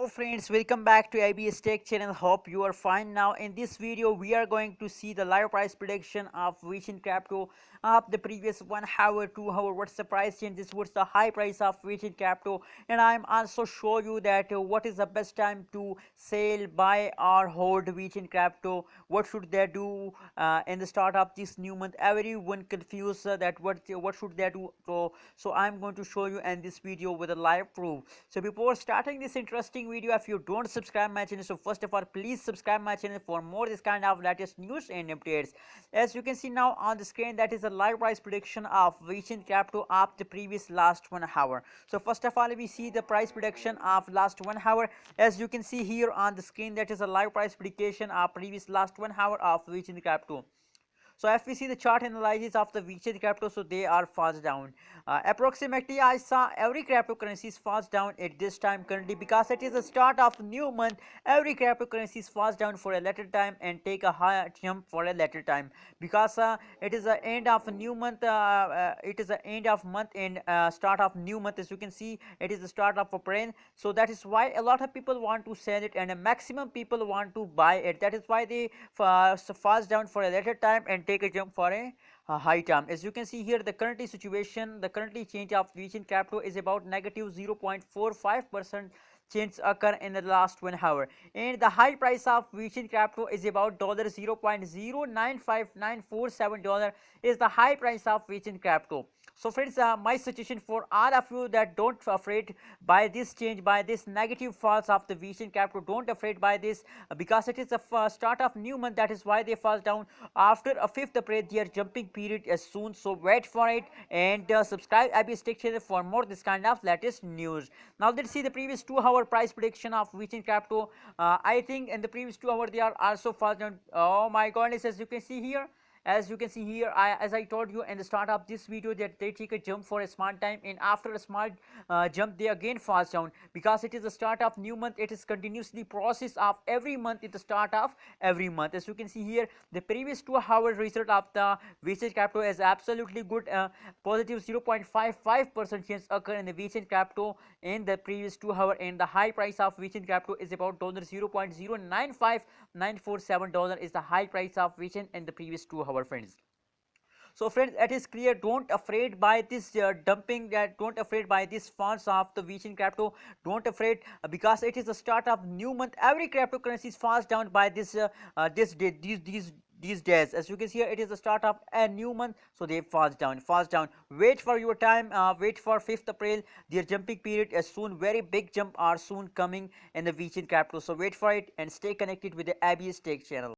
Hello friends, welcome back to IBS Tech channel. Hope you are fine. Now in this video we are going to see the live price prediction of Vechain crypto of the previous 1 hour, 2 hour. What's the price change? This what's the high price of Vechain crypto, and I'm also show you that what is the best time to sell, buy or hold Vechain crypto. What should they do in the start of this new month? Everyone confused that what should they do. So I'm going to show you in this video with a live proof. So before starting this interesting video, if you don't subscribe my channel, so first of all please subscribe my channel for more this kind of latest news and updates. As you can see now on the screen, that is a live price prediction of Vechain crypto of the previous last 1 hour. So first of all we see the price prediction of last 1 hour. As you can see here on the screen, that is a live price prediction of previous last 1 hour of Vechain crypto. So if we see the chart analysis of the Vechain crypto, so they are fast down. Approximately I saw every cryptocurrency is fast down at this time currently, because it is the start of new month. Every cryptocurrency is fast down for a later time and take a higher jump for a later time, because it is the end of a new month. It is the end of month and start of new month. As you can see, it is the start of April. So that is why a lot of people want to sell it and a maximum people want to buy it. That is why they fast down for a later time and take a jump for a high time. As you can see here, the currently situation, the currently change of Vechain crypto is about negative 0.45% change occur in the last 1 hour, and the high price of Vechain crypto is about $0.095947 is the high price of Vechain crypto. So friends, my suggestion for all of you that don't afraid by this change, by this negative falls of the Vechain crypto, don't afraid by this, because it is the start of new month. That is why they fall down. After a 5th April their jumping period is soon, so wait for it and subscribe IBS Tech channel for more this kind of latest news. Now let's see the previous 2 hour price prediction of Vechain crypto. I think in the previous 2 hours they are also fall down. Oh my goodness, as you can see here, as I told you in the start of this video, that they take a jump for a small time, and after a small jump they again falls down, because it is the start of new month. It is continuously process of every month at the start of every month. As you can see here, the previous 2 hour result of the Vechain crypto is absolutely good. Positive 0.55% change occur in the Vechain crypto in the previous 2 hour, and the high price of Vechain crypto is about $0.095947 is the high price of Vechain in the previous 2 hour, friends. So friends, it is clear, don't afraid by this dumping, that don't afraid by this funds of the Vechain crypto, don't afraid, because it is the start of new month. Every cryptocurrency is fast down by this this day, these days. As you can see here, it is the start of a new month, so they fast down. Wait for your time, wait for 5th April. Their jumping period is soon, very big jump are soon coming in the Vechain crypto, so wait for it and stay connected with the IBS Tech channel.